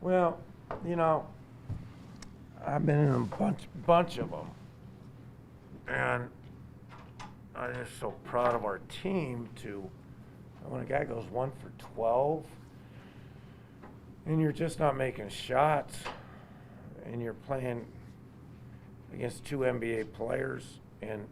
Well, you know, I've been in a bunch of them, and I'm just so proud of our team to, when a guy goes 1 for 12, and you're just not making shots, and you're playing against two NBA players, and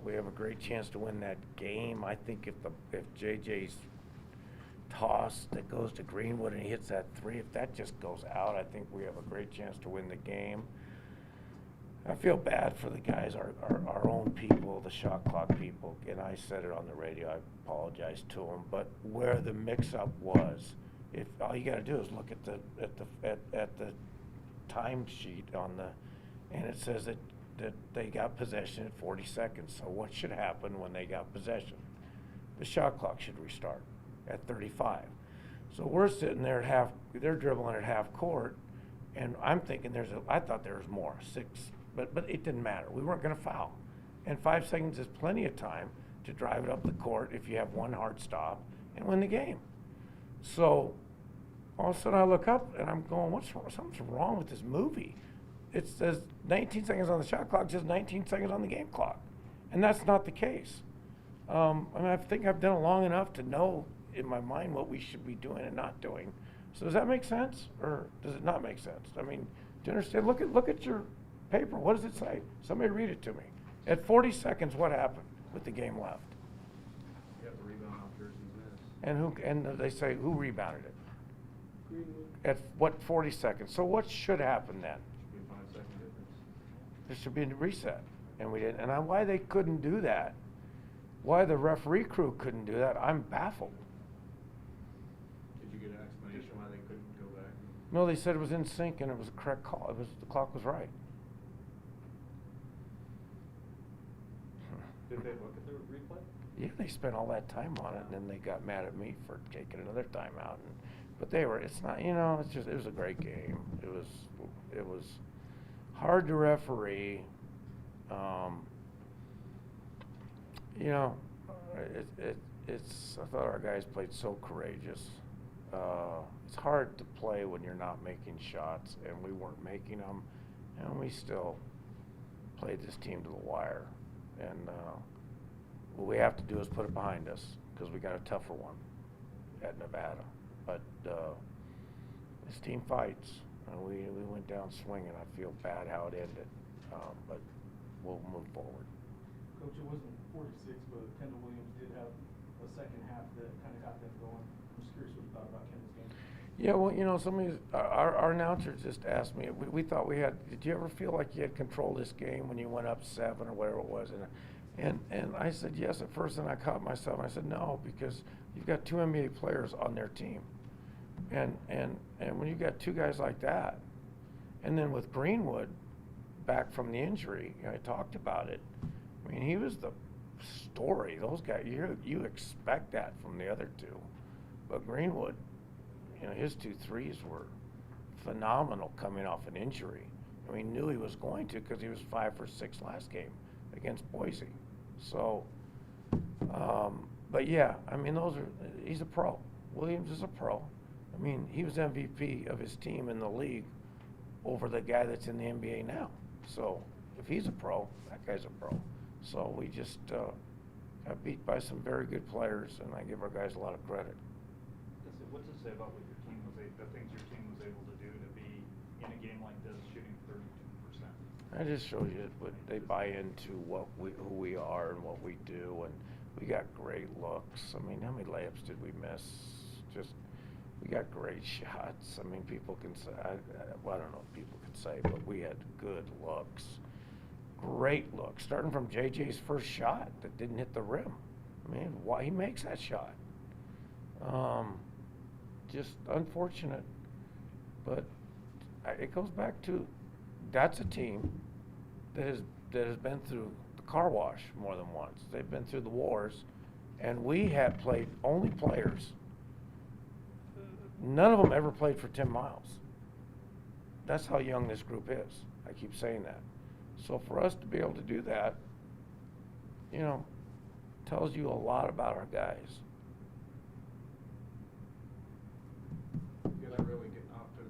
we have a great chance to win that game. I think if JJ's toss that goes to Greenwood and he hits that three, if that just goes out, I think we have a great chance to win the game. I feel bad for the guys, our own people, the shot clock people, and I said it on the radio, I apologize to them, but where the mix-up was, if all you got to do is look at the time sheet and it says that they got possession at 40 seconds. So what should happen when they got possession? The shot clock should restart at 35. So we're sitting there they're dribbling at half court, and I'm thinking I thought there was more, 6, but it didn't matter. We weren't going to foul. And 5 seconds is plenty of time to drive it up the court if you have one hard stop and win the game. So all of a sudden I look up and I'm going, what's wrong? Something's wrong with this movie. It says 19 seconds on the shot clock, just 19 seconds on the game clock. And that's not the case. I think I've done it long enough to know in my mind what we should be doing and not doing. So does that make sense, or does it not make sense? I mean, do you understand? Look at your paper. What does it say? Somebody read it to me. At 40 seconds, what happened with the game left? You have to rebound off Jersey's miss. And they say who rebounded it? Greenwood. At what 40 seconds? So what should happen then? Should be a 5-second difference. There should be a reset, and we didn't. And why they couldn't do that? Why the referee crew couldn't do that? I'm baffled. Did you get an explanation why they couldn't go back? No, they said it was in sync and it was a correct call. The clock was right. Did they look at the replay? Yeah, they spent all that time on it, and then they got mad at me for taking another timeout. But it's not, it was a great game. It was hard to referee. I thought our guys played so courageous. It's hard to play when you're not making shots, and we weren't making them, and we still played this team to the wire. And what we have to do is put it behind us, because we got a tougher one at Nevada. But this team fights, and we went down swinging. I feel bad how it ended, but we'll move forward. Coach, it wasn't 46, but Kendall Williams did have a second half that kind of got them going. I'm just curious what you thought about Kendall's game. Yeah, well, our announcer just asked me, we thought we had, did you ever feel like you had control of this game when you went up 7 or whatever it was? And I said yes at first, and I caught myself. I said no, because you've got 2 NBA players on their team. And when you got 2 guys like that, and then with Greenwood back from the injury, I talked about it. I mean, he was the story. Those guys, you expect that from the other 2. But Greenwood, his 2 threes were phenomenal coming off an injury. And we knew he was going to, because he was 5 for 6 last game against Boise. So, but yeah, I mean, he's a pro. Williams is a pro. I mean, he was MVP of his team in the league over the guy that's in the NBA now. So if he's a pro, that guy's a pro. So we just got beat by some very good players, and I give our guys a lot of credit. What's it say about what your team the things your team was able to do to be in a game like this, shooting 32%? That just shows you what they buy into who we are and what we do, and we got great looks. I mean, how many layups did we miss? We got great shots. I mean, people can say, I don't know what people can say, but we had good looks. Great looks, starting from JJ's first shot that didn't hit the rim. I mean, why he makes that shot? Just unfortunate, but it goes back to that's a team that has been through the car wash more than once. They've been through the wars, and we have played only players. None of them ever played for 10 miles. That's how young this group is. I keep saying that. So for us to be able to do that, tells you a lot about our guys. You guys are really getting off to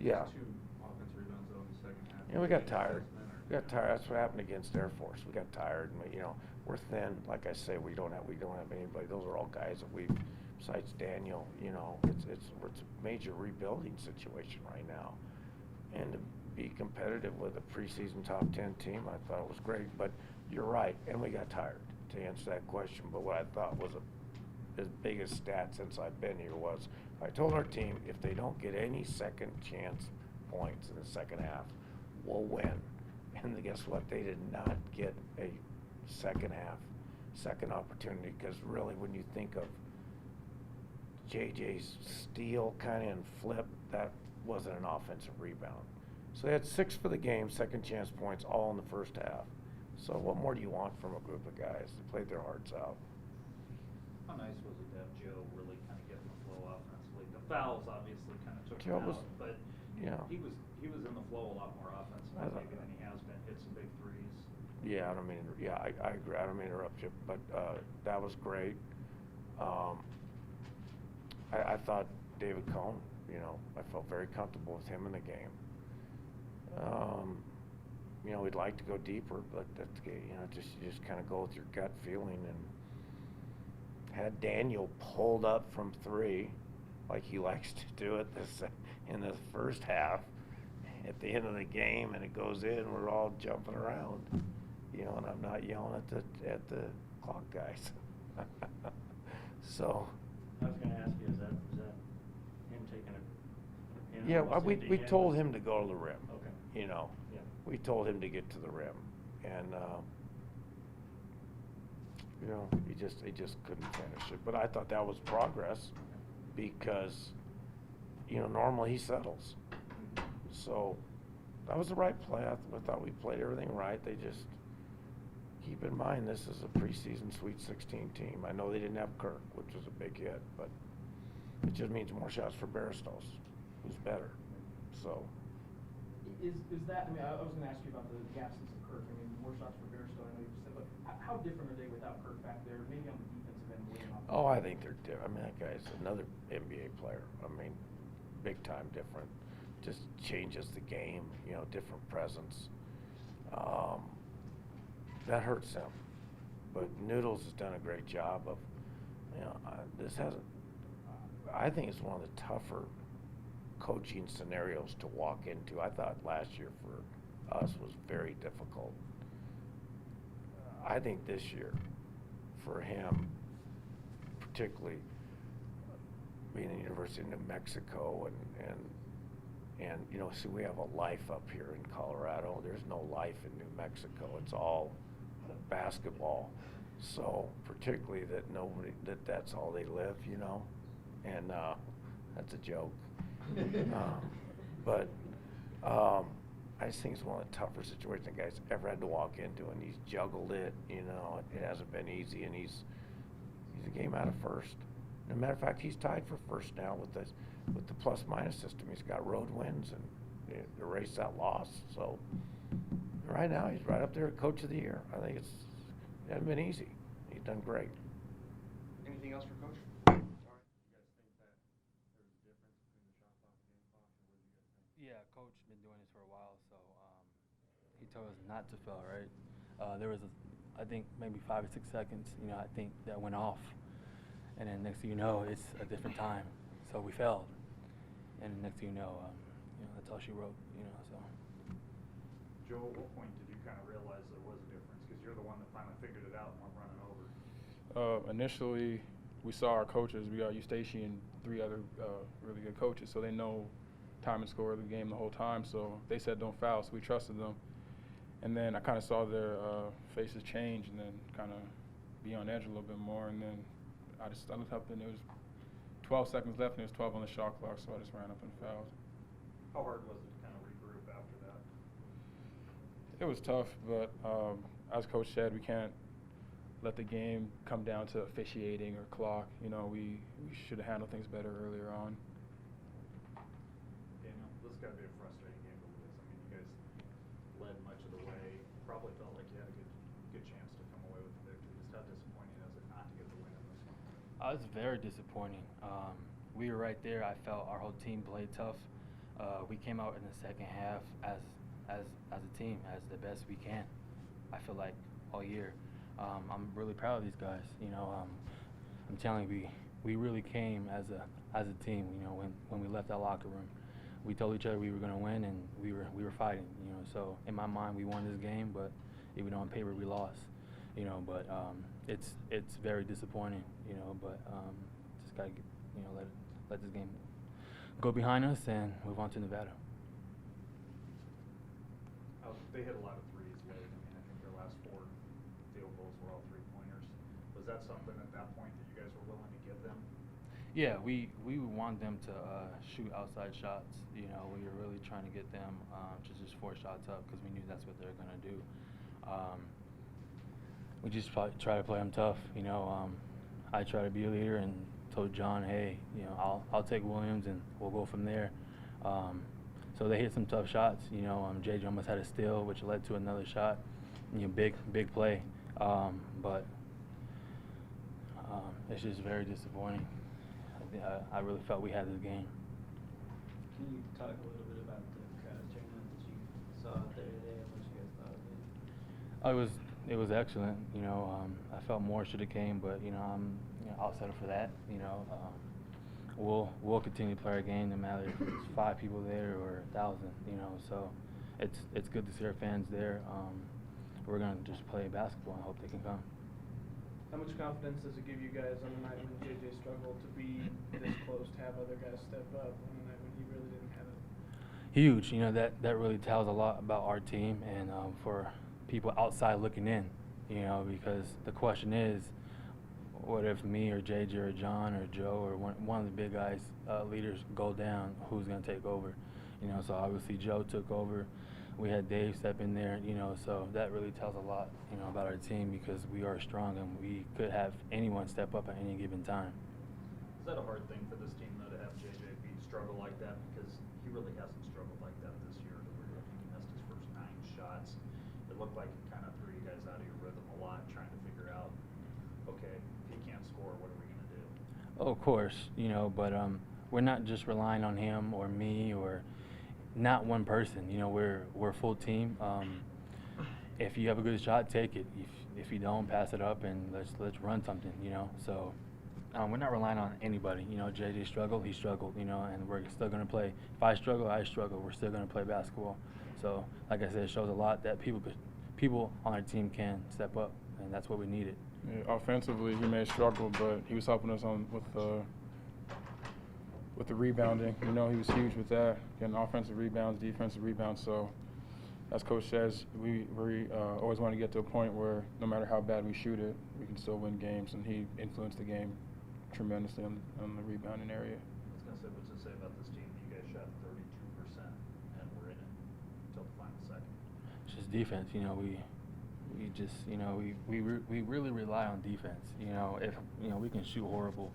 Yeah. 2 offensive rebounds though in the second half. Yeah, we got tired. Adjustment or- We got tired. That's what happened against Air Force. We got tired, and we're thin. Like I say, we don't have anybody. Those are all guys that besides Daniel. It's a major rebuilding situation right now, and to be competitive with a preseason top 10 team, I thought it was great. But you're right, and we got tired. To answer that question, but what I thought was his biggest stat since I've been here was I told our team if they don't get any second chance points in the second half, we'll win. And guess what? They did not get a second opportunity, because really when you think of JJ's steal kind of and flip, that wasn't an offensive rebound. So they had 6 for the game, second chance points, all in the first half. So what more do you want from a group of guys that played their hearts out? How nice was it to have Joe really kind of get in the flow offensively? The fouls obviously kind of took Joe him was- out, but yeah. he was in the flow a lot more offensively maybe than he has been. Hit some big threes. Yeah, I don't mean. Yeah, I agree. I don't mean to interrupt you, but that was great. I thought David Cohn. I felt very comfortable with him in the game. We'd like to go deeper, but that's you just kind of go with your gut feeling, and had Daniel pulled up from 3, like he likes to do it in the first half. At the end of the game, and it goes in, we're all jumping around, and I'm not yelling at the clock guys. So. I was going to ask you, is that him taking a pin? Yeah, almost we empty-handed? told him to go to the rim. Okay. Yeah. We told him to get to the rim, and he just couldn't finish it. But I thought that was progress, because normally he settles. So that was the right play. I thought we played everything right. They just keep in mind this is a preseason Sweet 16 team. I know they didn't have Kirk, which was a big hit, but it just means more shots for Baristos, who's better. So. Is that, I was going to ask you about the absence of Kirk. More shots for Bairstow, I know you said, but how different are they without Kirk back there? Maybe on the defensive end, more than offensive. Oh, I think they're different. That guy's another NBA player. Big time different. Just changes the game, different presence. That hurts them. But Noodles has done a great job of, I think it's one of the tougher coaching scenarios to walk into. I thought last year for us was very difficult. I think this year for him, particularly being at the University of New Mexico and see, we have a life up here in Colorado. There's no life in New Mexico. It's all basketball. So particularly that's all they live, and that's a joke. But I just think it's one of the tougher situations the guy's ever had to walk into, and he's juggled it. It hasn't been easy, and he's a game out of first. As a matter of fact, he's tied for first now with the plus-minus system. He's got road wins and erased that loss. So right now, he's right up there at Coach of the Year. I think it hasn't been easy. He's done great. Anything else for Coach? Sorry. You guys think that there's a difference between the shot clock and game clock, or what do you guys think? Yeah, Coach been doing this for a while, so he told us not to foul, right? There was, I think, maybe 5 or 6 seconds, I think that went off. And then next thing you know, it's a different time. So we failed. And next thing you know, that's all she wrote, so. Joe, at what point did you kind of realize there was a difference? Because you're the one that finally figured it out and went running over. Initially, we saw our coaches. We got Eustace and 3 other really good coaches, so they know time and score of the game the whole time. So they said don't foul, so we trusted them. And then I kind of saw their faces change and then kind of be on edge a little bit more. And then I looked up and it was 12 seconds left and it was 12 on the shot clock, so I just ran up and fouled. How hard was it to kind of regroup after that? It was tough, but as Coach said, we can't let the game come down to officiating or clock. We should have handled things better earlier on. Daniel, this has got to be a frustrating game to lose. You guys led much of the way. Probably felt like you had a good chance to come away with the victory. Just how disappointing is it not to get the win in this one? It's very disappointing. We were right there. I felt our whole team played tough. We came out in the second half as a team, as the best we can. I feel like all year. I'm really proud of these guys. I'm telling you, we really came as a team. When we left that locker room, we told each other we were going to win, and we were fighting. So in my mind, we won this game, but even though on paper we lost. But it's very disappointing. But just gotta let this game go behind us and move on to Nevada. They hit a lot of threes, guys. I mean, I think their last 4 field goals were all 3-pointers. Was that something at that point that you guys were willing to give them? Yeah, we want them to shoot outside shots. We were really trying to get them to just force shots up because we knew that's what they're going to do. We just try to play them tough. I try to be a leader and told John, hey, I'll take Williams and we'll go from there. So they hit some tough shots. JJ almost had a steal, which led to another shot. Big play. But it's just very disappointing. I really felt we had this game. Can you talk a little bit about the crowd turnout that you saw out there today and what you guys thought of it? It was excellent. I felt more should have came, but I'm I'll settle for that. We'll continue to play our game no matter if it's 5 people there or 1,000. So it's good to see our fans there. We're gonna just play basketball and hope they can come. How much confidence does it give you guys on the night when JJ struggled to be this close, to have other guys step up on the night when he really didn't have it? Huge. That really tells a lot about our team and for people outside looking in. Because the question is, what if me or JJ or John or Joe or one of the big guys, leaders, go down? Who's going to take over? So obviously Joe took over. We had Dave step in there, so that really tells a lot, about our team because we are strong and we could have anyone step up at any given time. Is that a hard thing for this team, though, to have JJ struggle like that? Because he really hasn't struggled like that this year. I think he missed his first 9 shots. It looked like it kind of threw you guys out of your rhythm a lot, trying to figure out, okay, if he can't score, what are we going to do? Oh, of course, but we're not just relying on him or me or not one person. We're a full team. If you have a good shot, take it. If you don't, pass it up and let's run something. So we're not relying on anybody. JJ struggled, he struggled. And we're still gonna play. If I struggle, I struggle. We're still gonna play basketball. So like I said, it shows a lot that people on our team can step up, and that's what we needed. Yeah, offensively, he may struggle, but he was helping us with the rebounding. He was huge with that, getting offensive rebounds, defensive rebounds. So, as Coach says, we always want to get to a point where no matter how bad we shoot it, we can still win games. And he influenced the game tremendously on the rebounding area. I was going to say, what's it say about this team? You guys shot 32% and were in it until the final second. It's just defense. We just we really rely on defense. If we can shoot horrible.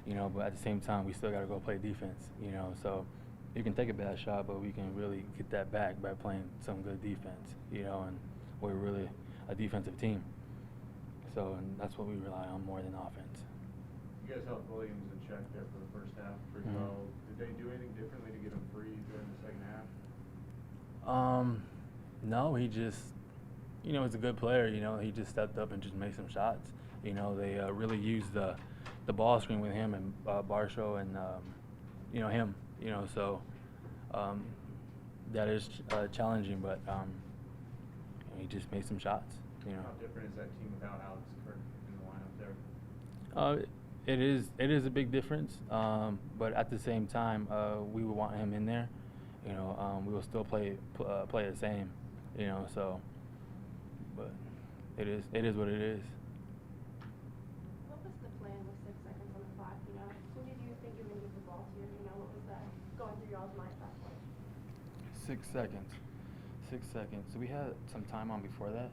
But at the same time, we still got to go play defense, So you can take a bad shot, but we can really get that back by playing some good defense, and we're really a defensive team. So and that's what we rely on more than offense. You guys held Williams in check there for the first half pretty well. Did they do anything differently to get him free during the second half? No, he just, he's a good player. He just stepped up and just made some shots. They really used the ball screen with him and Barshow and him. So that is challenging, but he just made some shots. How different is that team without Alex Kirk in the lineup there? It is a big difference, but at the same time, we would want him in there. We will still play the same. So, but it is what it is. What was the plan with 6 seconds on the clock? Who did you think you were going to give the ball to? What was that going through y'all's mind at that point? 6 seconds. 6 seconds. So we had some time on before that.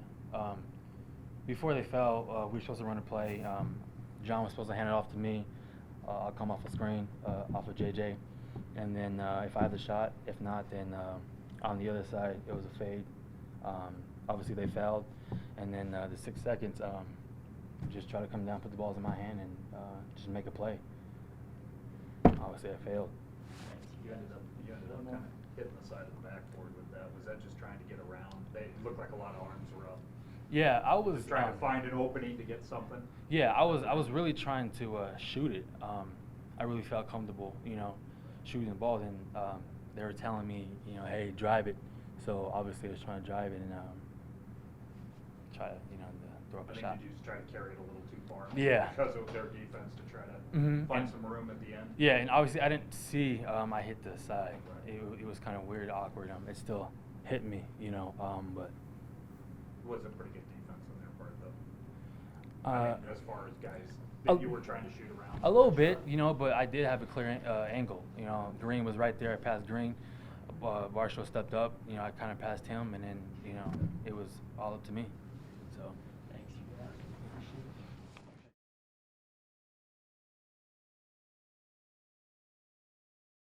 Before they fell, we were supposed to run a play. John was supposed to hand it off to me. I'll come off a screen, off of JJ. And then if I have the shot, if not, then on the other side, it was a fade. Obviously, they fouled. And then the 6 seconds, just try to come down, put the balls in my hand, and just make a play. Obviously, I failed. You ended you ended up kind of hitting the side of the backboard with that. Was that just trying to get around? It looked like a lot of arms were up. Yeah, I was Just trying to find an opening to get something. Yeah, I was really trying to shoot it. I really felt comfortable, shooting the ball. And they were telling me, hey, drive it. So obviously I was trying to drive it and try to, to throw up a shot. Did you just try to carry it a little too far? Yeah. Because of their defense to try to Mhm. find And- some room at the end. Yeah, and obviously I didn't see I hit the side. It was kind of weird, awkward. It still hit me, but. It was a pretty good defense on their part, though. As far as guys that you were trying to shoot around. A little bit, but I did have a clear angle. Green was right there. I passed Green. Varsho stepped up. I kind of passed him, and then, it was all up to me.